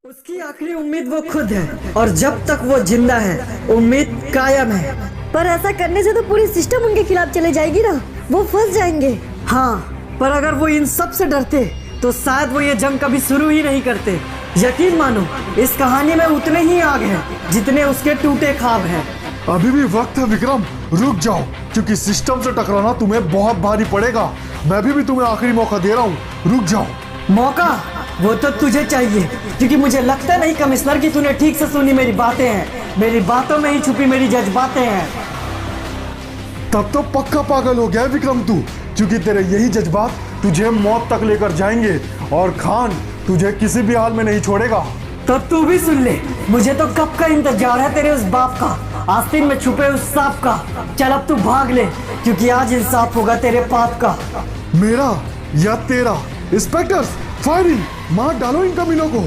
उसकी आखिरी उम्मीद वो खुद है और जब तक वो जिंदा है उम्मीद कायम है। पर ऐसा करने से तो पूरी सिस्टम उनके खिलाफ चले जाएगी ना, वो फंस जाएंगे। हाँ, पर अगर वो इन सब से डरते तो शायद वो ये जंग कभी शुरू ही नहीं करते। यकीन मानो, इस कहानी में उतने ही आग हैं जितने उसके टूटे ख्वाब हैं। अभी भी वक्त है विक्रम, रुक जाओ, क्योंकि सिस्टम से टकराना तुम्हें बहुत भारी पड़ेगा। मैं भी तुम्हें आखिरी मौका दे रहा हूँ, रुक जाओ। मौका वो तो तुझे चाहिए, क्योंकि मुझे लगता नहीं कमिश्नर कि तूने ठीक से सुनी मेरी बातें हैं। मेरी बातों में ही छुपी मेरी जज्बातें हैं। तब तो पक्का पागल हो गया है विक्रम तू, क्योंकि तेरे यही जज्बात तुझे मौत तक लेकर जाएंगे और खान तुझे किसी भी हाल में नहीं छोड़ेगा। तो तू भी सुन ले, मुझे तो कब का इंतजार है तेरे उस बाप का, आस्तीन में छुपे उस सांप का। चल अब तू भाग ले, क्योंकि आज इंसाफ होगा तेरे पाप का। मेरा या तेरा? इंस्पेक्टर फायरिंग, मार डालो इन कमीनों को।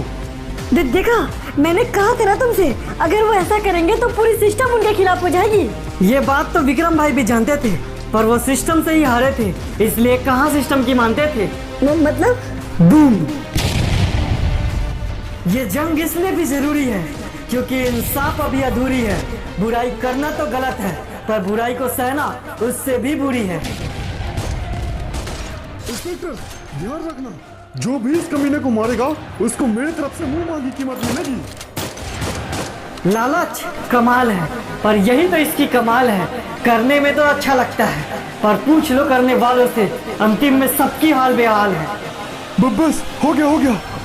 देखा, मैंने कहा था ना तुमसे, अगर वो ऐसा करेंगे तो पूरी सिस्टम उनके खिलाफ हो जाएगी। ये बात तो विक्रम भाई भी जानते थे, पर वो सिस्टम से ही हारे थे, इसलिए कहाँ सिस्टम की मानते थे। मतलब बूम! ये जंग इसलिए भी जरूरी है क्योंकि इंसाफ अभी अधूरी है। बुराई करना तो गलत है, पर बुराई को सहना उससे भी बुरी है। इंस्पेक्टर ध्यान रखना, जो भी इस कमीने को मारेगा उसको मेरी तरफ से मुंह मांगी कीमत मिलेगी। लालच कमाल है, पर यही तो इसकी कमाल है। करने में तो अच्छा लगता है, पर पूछ लो करने वालों से, अंतिम में सबकी हाल बेहाल है। बस हो गया,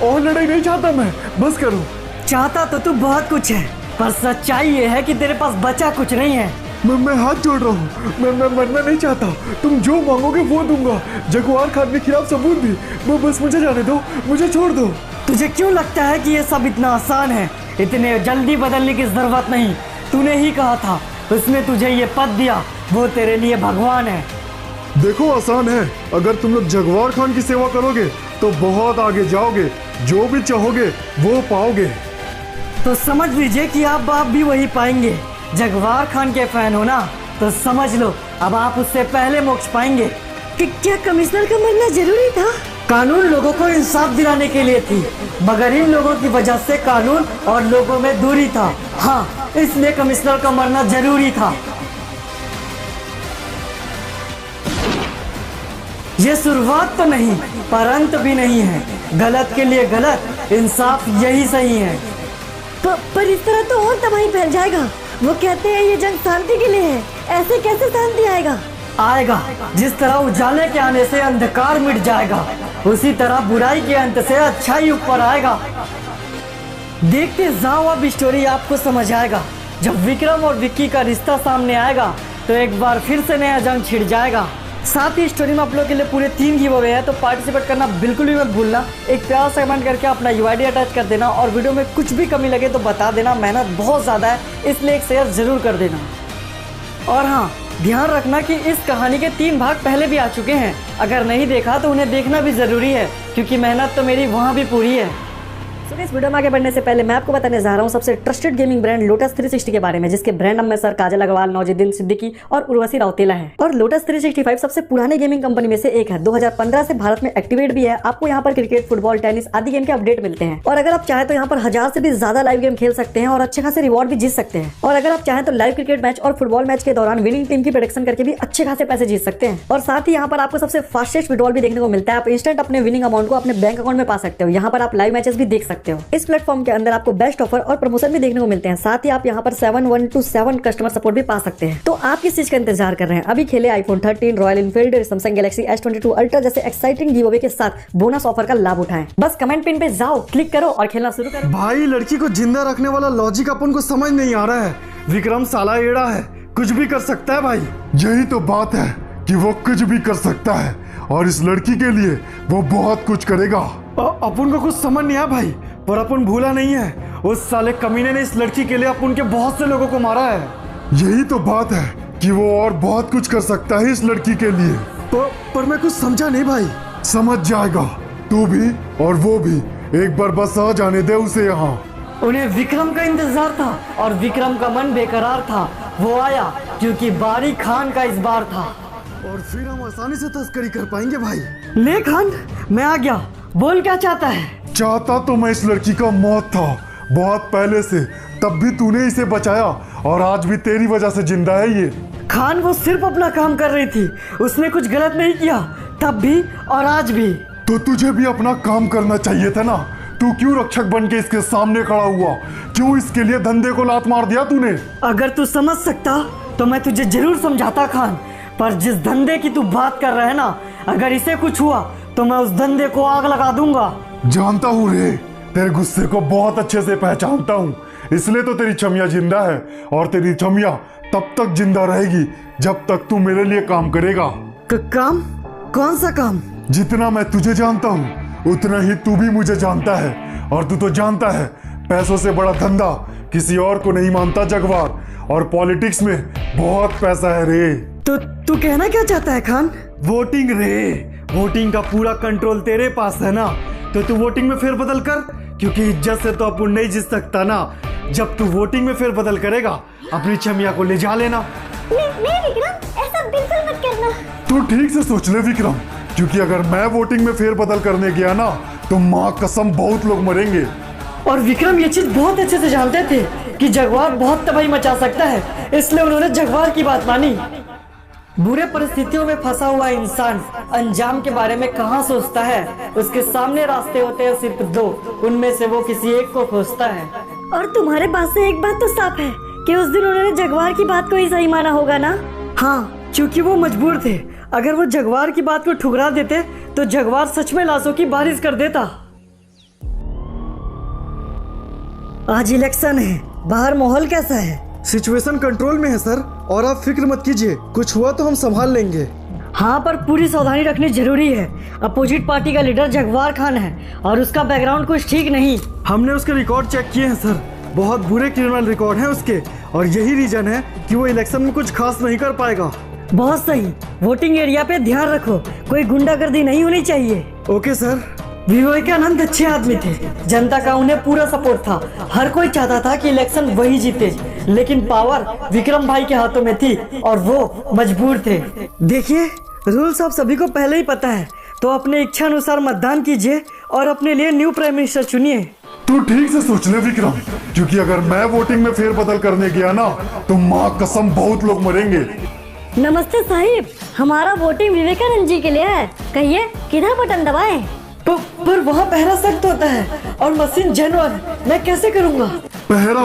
और लड़ाई नहीं चाहता मैं, बस करो। चाहता तो तू बहुत कुछ है, पर सच्चाई ये है कि तेरे पास बचा कुछ नहीं है। मैं हाथ जोड़ रहा हूँ, मैं मरना नहीं चाहता। तुम जो मांगोगे वो दूंगा, जगुआर खान के खिलाफ सबूत भी। बस मुझे जाने दो, मुझे छोड़ दो। तुझे क्यों लगता है कि ये सब इतना आसान है? इतने जल्दी बदलने की जरूरत नहीं। तूने ही कहा था, उसने तुझे ये पद दिया, वो तेरे लिए भगवान है। देखो आसान है, अगर तुम लोग जगुआर खान की सेवा करोगे तो बहुत आगे जाओगे, जो भी चाहोगे वो पाओगे। तो समझ लीजिए कि आप भी वही पाएंगे। जगवार खान के फैन हो ना, तो समझ लो अब आप उससे पहले मोक्ष पाएंगे। कि क्या कमिश्नर का मरना जरूरी था? कानून लोगों को इंसाफ दिलाने के लिए थी, मगर इन लोगों की वजह से कानून और लोगों में दूरी था। हाँ, इसलिए कमिश्नर का मरना जरूरी था। ये शुरुआत तो नहीं, पर अंत भी नहीं है। गलत के लिए गलत, इंसाफ यही सही है। पर इस तरह तो और तबाही फैल जाएगा। वो कहते हैं ये जंग शांति के लिए है, ऐसे कैसे शांति आएगा? जिस तरह उजाले के आने से अंधकार मिट जाएगा, उसी तरह बुराई के अंत से अच्छाई ऊपर आएगा। देखते जाओ, अब स्टोरी आपको समझ आएगा। जब विक्रम और विक्की का रिश्ता सामने आएगा तो एक बार फिर से नया जंग छिड़ जाएगा। साथ ही स्टोरी में आप लोगों के लिए पूरे 3 गिव अवे है, तो पार्टिसिपेट करना बिल्कुल भी मत भूलना। एक प्यारा सा कमेंट करके अपना यूआईडी अटैच कर देना, और वीडियो में कुछ भी कमी लगे तो बता देना। मेहनत बहुत ज़्यादा है, इसलिए एक शेयर ज़रूर कर देना। और हाँ, ध्यान रखना कि इस कहानी के 3 भाग पहले भी आ चुके हैं। अगर नहीं देखा तो उन्हें देखना भी ज़रूरी है, क्योंकि मेहनत तो मेरी वहाँ भी पूरी है। इस वीडियो में आगे बढ़ने से पहले मैं आपको बताने जा रहा हूँ सबसे ट्रस्टेड गेमिंग ब्रांड लोटस 360 के बारे में, जिसके ब्रांड अम्बेसडर काजल अग्रवाल, नौजुद्दीन सिद्दीकी और उर्वशी राउतेला है। और लोटस 365 सबसे पुराने गेमिंग कंपनी में से एक है। 2015 से भारत में एक्टिवेट भी है। आपको यहाँ पर क्रिकेट, फुटबॉल, टेनिस आदि गेम के अपडेट मिलते हैं। और अगर आप चाहें तो यहाँ पर 1000 से भी ज्यादा लाइव गेम खेल सकते हैं और अच्छे खासे रिवॉर्ड भी जीत सकते हैं। और अगर आप चाहें तो लाइव क्रिकेट मैच और फुटबॉल मैच के दौरान विनिंग टीम की प्रेडिक्शन करके भी अच्छे खासे पैसे जीत सकते हैं। और साथ ही यहाँ पर आपको सबसे फास्टेस्ट विड्रॉल भी देखने को मिलता है। आप इंस्टेंट अपने विनिंग अमाउंट को अपने बैंक अकाउंट में पा सकते हो। यहाँ पर आप लाइव मैचेस भी देख सकते हो। इस प्लेटफॉर्म के अंदर आपको बेस्ट ऑफर और प्रमोशन भी देखने को मिलते हैं। साथ ही आप यहाँ पर 7127 कस्टमर सपोर्ट भी पा सकते हैं। तो आप किस चीज का इंतजार कर रहे हैं? अभी खेले iPhone 13, royal Enfield, Samsung Galaxy S22 ultra जैसे एक्साइटिंग गिव अवे के साथ बोनस ऑफर का लाभ उठाएं। बस कमेंट पिन पे जाओ, क्लिक करो और खेलना शुरू करो। भाई, लड़की को जिंदा रखने वाला लॉजिक अपन को समझ नहीं आ रहा है। विक्रम साला एड़ा है, कुछ भी कर सकता है भाई। यही तो बात है कि वो कुछ भी कर सकता है, और इस लड़की के लिए वो बहुत कुछ करेगा। अपन को कुछ समझ नहीं आया भाई, पर अपन भूला नहीं है। उस साले कमीने ने इस लड़की के लिए अपन के बहुत से लोगों को मारा है। यही तो बात है कि वो और बहुत कुछ कर सकता है इस लड़की के लिए। पर मैं कुछ समझा नहीं भाई। समझ जाएगा, तू भी और वो भी। एक बार बस आ जाने दे उसे यहाँ। उन्हें विक्रम का इंतजार था और विक्रम का मन बेकरार था। वो आया क्योंकि बारी खान का इस बार था, और फिर हम आसानी से तस्करी कर पाएंगे भाई। ले खान, मैं आ गया। बोल क्या चाहता है? चाहता तो मैं इस लड़की का मौत था बहुत पहले से, तब भी तूने इसे बचाया और आज भी तेरी वजह से जिंदा है ये। खान वो सिर्फ अपना काम कर रही थी, उसने कुछ गलत नहीं किया, तब भी और आज भी। तो तुझे भी अपना काम करना चाहिए था ना। तू क्यों रक्षक बन के इसके सामने खड़ा हुआ? क्यों इसके लिए धंधे को लात मार दिया तूने? अगर तू समझ सकता तो मैं तुझे जरूर समझाता खान, पर जिस धंधे की तू बात कर रहा है ना, अगर इसे कुछ हुआ तो मैं उस धंधे को आग लगा दूंगा। जानता हूँ रे, तेरे गुस्से को बहुत अच्छे से पहचानता हूँ, इसलिए तो तेरी छमिया जिंदा है और तेरी छमिया तब तक जिंदा रहेगी जब तक तू मेरे लिए काम करेगा। काम? कौन सा काम? जितना मैं तुझे जानता हूँ उतना ही तू भी मुझे जानता है, और तू तो जानता है पैसों से बड़ा धंधा किसी और को नहीं मानता जगवार, और पॉलिटिक्स में बहुत पैसा है रे। तो तू कहना क्या चाहता है खान? वोटिंग रे, वोटिंग का पूरा कंट्रोल तेरे पास है ना, तो तू वोटिंग में फेरबदल कर, क्योंकि इज्जत से तो अपन नहीं जीत सकता ना। जब तू वोटिंग में फेरबदल करेगा अपनी छमिया को ले जा लेना। नहीं विक्रम, ऐसा बिल्कुल मत करना। तू ठीक से सोच ले विक्रम, क्योंकि अगर मैं वोटिंग में फेरबदल करने गया ना तो माँ कसम बहुत लोग मरेंगे। और विक्रम ये चीज बहुत अच्छे से जानते थे कि जगवार बहुत तबाही मचा सकता है, इसलिए उन्होंने जगवार की बात मानी। बुरे परिस्थितियों में फंसा हुआ इंसान अंजाम के बारे में कहाँ सोचता है? उसके सामने रास्ते होते हैं सिर्फ दो, उनमें से वो किसी एक को खोजता है। और तुम्हारे पास से एक बात तो साफ है कि उस दिन उन्होंने जगवार की बात को ही सही माना होगा ना। हाँ, क्योंकि वो मजबूर थे। अगर वो जगवार की बात को ठुकरा देते तो जगवार सच में लाशों की बारिश कर देता। आज इलेक्शन है, बाहर माहौल कैसा है? सिचुएशन कंट्रोल में है सर, और आप फिक्र मत कीजिए, कुछ हुआ तो हम संभाल लेंगे। हाँ, पर पूरी सावधानी रखनी जरूरी है। अपोजिट पार्टी का लीडर जगवार खान है और उसका बैकग्राउंड कुछ ठीक नहीं। हमने उसके रिकॉर्ड चेक किए हैं सर, बहुत बुरे क्रिमिनल रिकॉर्ड हैं उसके, और यही रीजन है कि वो इलेक्शन में कुछ खास नहीं कर पाएगा। बहुत सही, वोटिंग एरिया पे ध्यान रखो, कोई गुंडागर्दी नहीं होनी चाहिए। Okay sir. विवेकानंद अच्छे आदमी थे, जनता का उन्हें पूरा सपोर्ट था। हर कोई चाहता था कि इलेक्शन वही जीते, लेकिन पावर विक्रम भाई के हाथों में थी और वो मजबूर थे। देखिए, रूल्स आप सभी को पहले ही पता है, तो अपने इच्छा अनुसार मतदान कीजिए और अपने लिए न्यू प्राइम मिनिस्टर चुनिए। तू ठीक से सोच ले विक्रम, क्योंकि अगर मैं वोटिंग में फेरबदल करने गया ना तो माँ कसम बहुत लोग मरेंगे। नमस्ते साहिब, हमारा वोटिंग विवेकानंद जी के लिए है, कहिए किधर बटन दबाएं? पर वहाँ पहरा सख्त होता है और मशीन जेन्युइन, मैं कैसे करूँगा? पहरा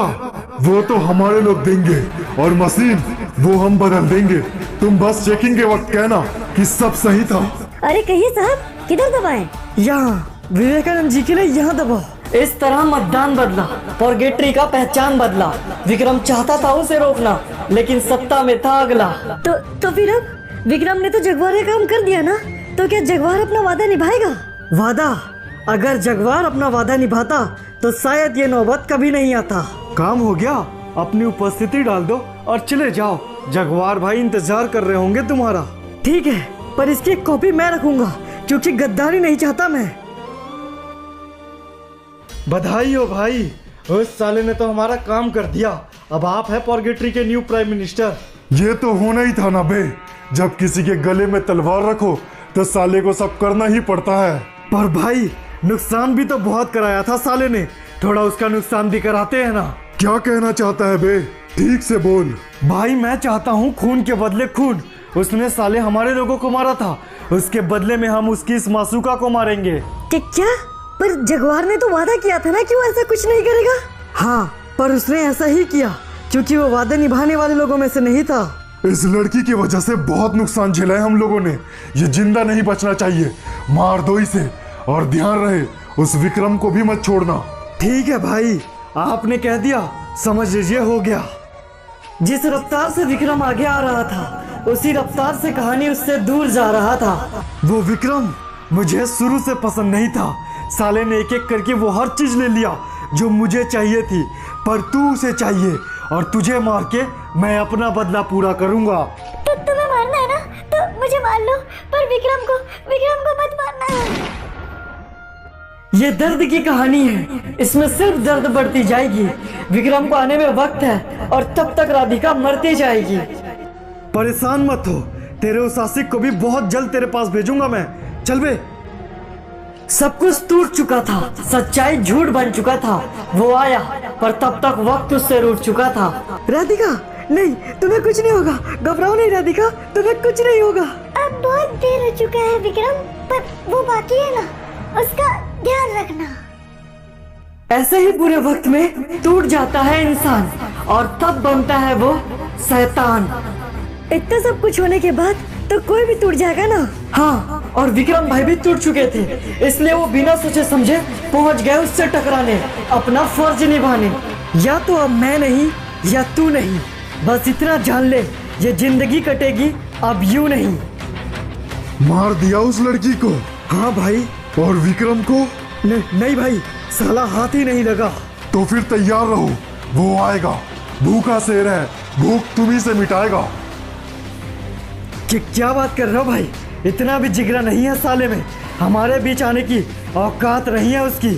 वो तो हमारे लोग देंगे और मशीन वो हम बदल देंगे। तुम बस चेकिंग के वक्त कहना कि सब सही था। अरे कहिए साहब, किधर दबाएं? यहाँ, विवेकानंद जी के लिए यहाँ दबाओ। इस तरह मतदान बदला, पॉर्गेट्री का पहचान बदला। विक्रम चाहता था उसे रोकना, लेकिन सत्ता में था अगला। तो फिर अब विक्रम ने तो जगवार का काम कर दिया ना, तो क्या जगवार अपना वादा निभाएगा? वादा? अगर जगवार अपना वादा निभाता तो शायद ये नौबत कभी नहीं आता। काम हो गया, अपनी उपस्थिति डाल दो और चले जाओ, जगवार भाई इंतजार कर रहे होंगे तुम्हारा। ठीक है, पर इसकी एक कॉपी मैं रखूंगा, क्योंकि गद्दारी नहीं चाहता मैं। बधाई हो भाई, उस साले ने तो हमारा काम कर दिया। अब आप है पॉर्गेट्री के न्यू प्राइम मिनिस्टर। ये तो होना ही था ना बे, जब किसी के गले में तलवार रखो तो साले को सब करना ही पड़ता है। पर भाई, नुकसान भी तो बहुत कराया था साले ने, थोड़ा उसका नुकसान भी कराते हैं ना। क्या कहना चाहता है बे, ठीक से बोल। भाई मैं चाहता हूँ खून के बदले खून। उसने साले हमारे लोगों को मारा था, उसके बदले में हम उसकी इस मासूका को मारेंगे। क्या? पर जगवार ने तो वादा किया था ना कि वो ऐसा कुछ नहीं करेगा। हाँ, पर उसने ऐसा ही किया क्योंकि वो वादे निभाने वाले लोगों में से नहीं था। इस लड़की की वजह से बहुत नुकसान झेला है हम लोगों ने, ये जिंदा नहीं बचना चाहिए। मार दो इसे, और ध्यान रहे उस विक्रम को भी मत छोड़ना। ठीक है भाई, आपने कह दिया, समझ लीजिए हो गया। जिस रफ्तार से विक्रम आगे आ रहा था, उसी रफ्तार से कहानी उससे दूर जा रहा था। वो विक्रम मुझे शुरू से पसंद नहीं था, साले ने एक एक करके वो हर चीज ले लिया जो मुझे चाहिए थी, पर तू उसे चाहिए और तुझे मार के मैं अपना बदला पूरा करूंगा। तो तुम्हें मारना है ना, तो मुझे मार लो, पर विक्रम को मत मारना है। ये दर्द की कहानी है, इसमें सिर्फ दर्द बढ़ती जाएगी। विक्रम को आने में वक्त है और तब तक राधिका मरती जाएगी। परेशान मत हो, तेरे उस आशिक को भी बहुत जल्द तेरे पास भेजूंगा मैं। चल बे। सब कुछ टूट चुका था, सच्चाई झूठ बन चुका था। वो आया पर तब तक वक्त उससे रूठ चुका था। राधिका नहीं, तुम्हें कुछ नहीं होगा, घबराओ नहीं राधिका, तुम्हें कुछ नहीं होगा। अब बहुत देर हो चुका है विक्रम, पर वो बाकी है ना, उसका ध्यान रखना। ऐसे ही बुरे वक्त में टूट जाता है इंसान और तब बनता है वो शैतान। इतना सब कुछ होने के बाद तो कोई भी टूट जाएगा ना। हाँ, और विक्रम भाई भी टूट चुके थे, इसलिए वो बिना सोचे समझे पहुंच गए उससे टकराने, अपना फर्ज निभाने। या तो अब मैं नहीं या तू नहीं, बस इतना जान ले, ये जिंदगी कटेगी अब यूं नहीं। मार दिया उस लड़की को। हाँ भाई। और विक्रम को? नहीं भाई, साला हाथ ही नहीं लगा। तो फिर तैयार रहो, वो आएगा। भूखा शेर है, भूख तुम्ही से मिटाएगा। कि क्या बात कर रहे हो भाई, इतना भी जिगरा नहीं है साले में, हमारे बीच आने की औकात नहीं है उसकी।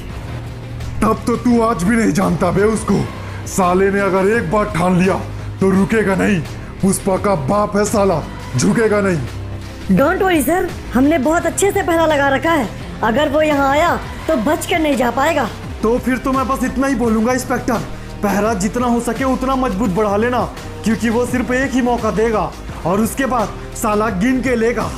तब तो तू आज भी नहीं जानता बे उसको। साले ने अगर एक बार ठान लिया तो रुकेगा नहीं। पुष्पा का बाप है साला, झुकेगा नहीं। डोंट वरी सर, हमने बहुत अच्छे से पहरा लगा रखा है, अगर वो यहाँ आया तो बच कर नहीं जा पाएगा। तो फिर तो मैं बस इतना ही बोलूंगा इंस्पेक्टर, पहरा जितना हो सके उतना मजबूत बढ़ा लेना, क्योंकि वो सिर्फ एक ही मौका देगा और उसके बाद साला गिन के लेगा।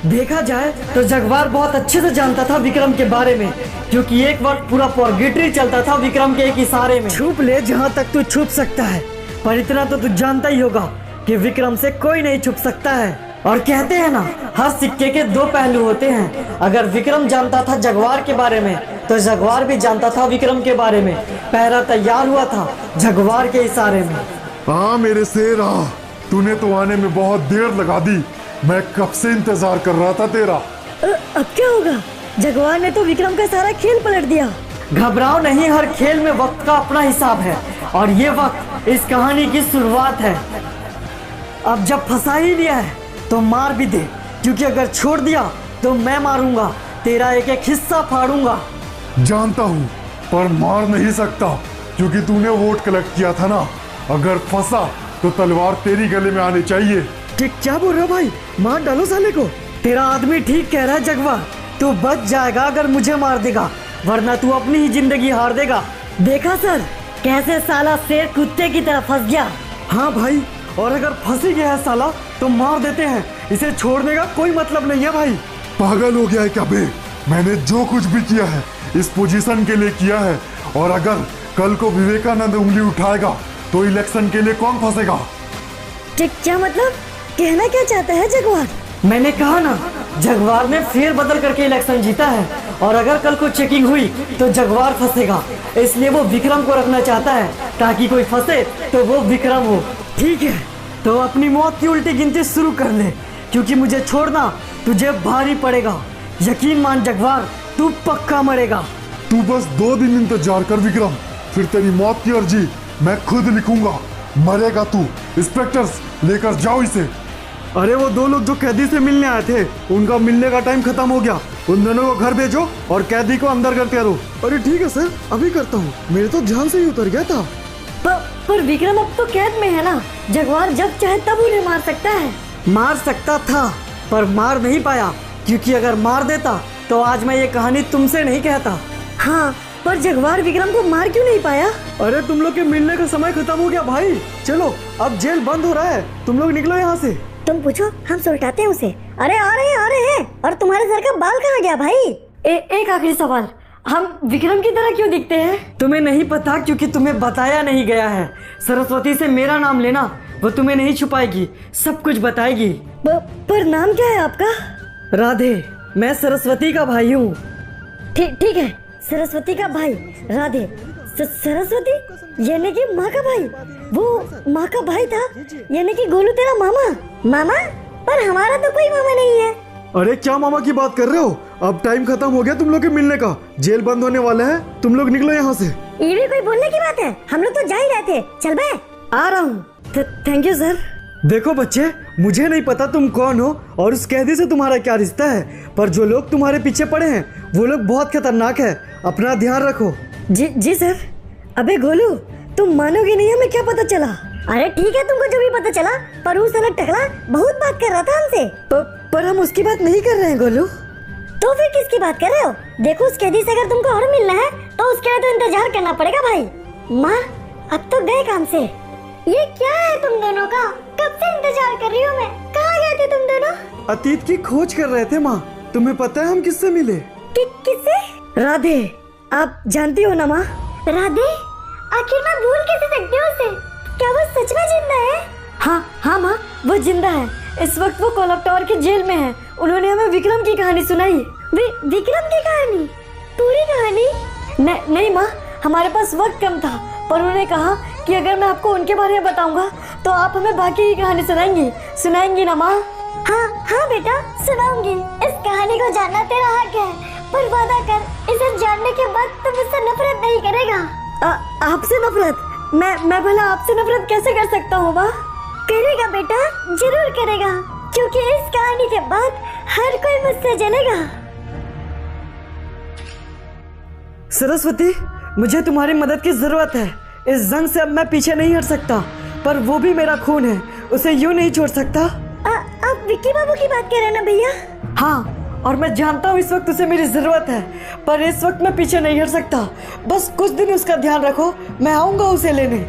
देखा जाए तो जगवार बहुत अच्छे से जानता था विक्रम के बारे में, क्योंकि एक वक्त पूरा पॉर्गेटरी चलता था विक्रम के एक इशारे में। छुप ले जहाँ तक तू छुप सकता है, पर इतना तो तू जानता ही होगा कि विक्रम से कोई नहीं छुप सकता है। और कहते हैं ना, हर सिक्के के दो पहलू होते हैं। अगर विक्रम जानता था जगवार के बारे में, तो जगवार भी जानता था विक्रम के बारे में। पहरा तैयार हुआ था जगवार के इशारे में। हाँ मेरे शेर, हाँ तूने तो आने में बहुत देर लगा दी, मैं कब से इंतजार कर रहा था तेरा। अब क्या होगा? जगवार ने तो विक्रम का सारा खेल पलट दिया। घबराओ नहीं, हर खेल में वक्त का अपना हिसाब है और ये वक्त इस कहानी की शुरुआत है। अब जब फंसा ही लिया है तो मार भी दे, क्योंकि अगर छोड़ दिया तो मैं मारूंगा, तेरा एक एक हिस्सा फाड़ूंगा। जानता हूँ, पर मार नहीं सकता, क्योंकि तूने वोट कलेक्ट किया था ना। अगर फंसा तो तलवार तेरी गले में आनी चाहिए। कि क्या बोल रहे हो भाई, मार डालो साले को। तेरा आदमी ठीक कह रहा है जगवार, तू बच जाएगा अगर मुझे मार देगा, वरना तू अपनी ही जिंदगी हार देगा। देखा सर, कैसे साला शेर कुत्ते की तरह फंस गया। हाँ भाई, और अगर फंस ही गया है साला तो मार देते हैं, इसे छोड़ने का कोई मतलब नहीं है भाई। पागल हो गया है क्या बे? मैंने जो कुछ भी किया है इस पोजीशन के लिए किया है, और अगर कल को विवेकानंद उंगली उठाएगा तो इलेक्शन के लिए कौन फंसेगा? क्या मतलब, कहना क्या चाहता है जगवार? मैंने कहा ना, जगवार ने फेर बदल करके इलेक्शन जीता है, और अगर कल को चेकिंग हुई तो जगवार फंसेगा, इसलिए वो विक्रम को रखना चाहता है ताकि कोई फंसे तो वो विक्रम हो। ठीक है, तो अपनी मौत की उल्टी गिनती शुरू कर ले, क्योंकि मुझे छोड़ना तुझे भारी पड़ेगा। यकीन मान जगवार, तू पक्का मरेगा। तू बस 2 दिन इंतजार कर विक्रम, फिर तेरी मौत की अर्जी मैं खुद लिखूंगा। मरेगा तू। इंस्पेक्टर्स, लेकर जाओ इसे। अरे वो 2 लोग जो कैदी से मिलने आए थे, उनका मिलने का टाइम खत्म हो गया, उन दोनों को घर भेजो और कैदी को अंदर करते रहो। अरे ठीक है सर, अभी करता हूँ, मेरे तो ध्यान से ही उतर गया था। पर विक्रम अब तो कैद में है ना, जगवार जब चाहे तब उन्हें मार सकता है। मार सकता था पर मार नहीं पाया, क्योंकि अगर मार देता तो आज मैं ये कहानी तुमसे नहीं कहता। हाँ, पर जगवार विक्रम को मार क्यों नहीं पाया? अरे तुम लोग के मिलने का समय खत्म हो गया भाई, चलो अब जेल बंद हो रहा है, तुम लोग निकलो यहाँ से। तुम पूछो, हम सुलटाते हैं उसे। अरे आ रहे हैं। और तुम्हारे सर का बाल कहाँ गया भाई? एक आखिरी सवाल, हम विक्रम की तरह क्यों दिखते हैं? तुम्हें नहीं पता, क्योंकि तुम्हें बताया नहीं गया है। सरस्वती से मेरा नाम लेना, वो तुम्हें नहीं छुपाएगी, सब कुछ बताएगी। पर नाम क्या है आपका? राधे, मैं सरस्वती का भाई हूँ। ठीक है, सरस्वती का भाई राधे। सरस्वती यानी कि माँ का भाई? वो माँ का भाई था, यानी कि गोलू तेरा मामा? मामा? पर हमारा तो कोई मामा नहीं है। अरे क्या मामा की बात कर रहे हो? अब टाइम खत्म हो गया तुम लोग के मिलने का, जेल बंद होने वाला है, तुम लोग निकलो यहाँ से। ये भी कोई बोलने की बात है? हम लोग तो जा ही रहे थे। चल बे। आ रहा हूँ। Thank you sir. देखो बच्चे, मुझे नहीं पता तुम कौन हो और उस कैदी से तुम्हारा क्या रिश्ता है, पर जो लोग तुम्हारे पीछे पड़े हैं वो लोग बहुत खतरनाक है, अपना ध्यान रखो। जी सर। अबे गोलू, तुम मानोगे नहीं, हमें क्या पता चला? अरे ठीक है, तुमको जो भी पता चला, पर उस अलग टकला बहुत बात कर रहा था हमसे। पर हम उसकी बात नहीं कर रहे हैं गोलू। तो फिर किसकी बात कर रहे हो? देखो उस कैदी से अगर तुमको और मिलना है तो उसके लिए तो इंतजार करना पड़ेगा भाई। माँ अब तो गए काम से। ये क्या है तुम दोनों का? कब से इंतजार कर रही हूँ मैं। कहाँ गए थे तुम दोनों? अतीत की खोज कर रहे थे माँ। तुम्हें पता है हम किससे मिले? किससे? राधे, आप जानती हो ना माँ? राधे? आखिर मैं भूल कैसे सकती हूँ उसे? क्या वो सच में जिंदा है? हाँ माँ, वो जिंदा है। इस वक्त वो कोलकाता के जेल में है। उन्होंने हमें विक्रम की कहानी सुनाई। विक्रम की कहानी? पूरी कहानी? नहीं माँ, हमारे पास वक्त कम था, पर उन्होंने कहा कि अगर मैं आपको उनके बारे में बताऊंगा तो आप हमें बाकी की कहानी सुनाएंगी ना माँ? हाँ बेटा, सुनाऊंगी। इस कहानी को जानना तेरा हक है, पर वादा कर इसे जानने के बाद तुम मुझसे नफरत नहीं करेगा। आपसे नफरत? मैं भला आपसे नफरत कैसे कर सकता हूँ माँ? करेगा बेटा, जरूर करेगा, क्योंकि इस कहानी के बाद हर कोई मुझसे जलेगा। सरस्वती, मुझे तुम्हारी मदद की जरूरत है। इस जंग से अब मैं पीछे नहीं हट सकता, पर वो भी मेरा खून है, उसे यूं नहीं छोड़ सकता। आप विक्की बाबू की बात कर रहे हैं ना भैया? हाँ, और मैं जानता हूँ इस वक्त उसे मेरी जरूरत है, पर इस वक्त मैं पीछे नहीं हट सकता। बस कुछ दिन उसका ध्यान रखो, मैं आऊंगा उसे लेने।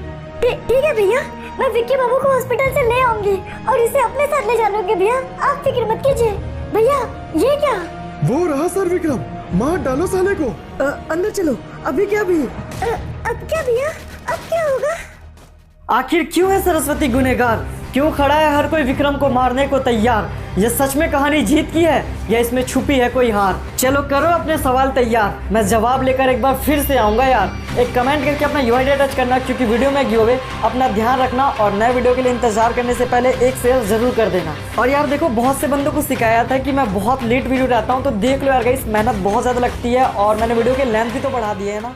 ठीक है भैया, मैं विक्की बाबू को हॉस्पिटल से ले आऊंगी और इसे अपने साथ ले जाऊंगी भैया। आप फिक्र मत कीजिए। भैया ये क्या? वो रहा सर विक्रम, मार डालो साले को। अंदर चलो। अभी क्या भी? अब क्या भैया? अब क्या होगा? आखिर क्यों है सरस्वती गुनहगार? क्यों खड़ा है हर कोई विक्रम को मारने को तैयार? ये सच में कहानी जीत की है या इसमें छुपी है कोई हार? चलो करो अपने सवाल तैयार, मैं जवाब लेकर एक बार फिर से आऊंगा यार। एक कमेंट करके अपना यूआईडी अटैच करना, क्योंकि वीडियो में गिव। अपना ध्यान रखना और नए वीडियो के लिए इंतजार करने से पहले एक शेयर जरूर कर देना। और यार देखो, बहुत से बंदों को सिखाया था कि मैं बहुत लेट वीडियो डालता हूँ, तो देख लो यार गाइस, मेहनत बहुत ज़्यादा लगती है और मैंने वीडियो के लेंथ भी तो बढ़ा दिए है ना।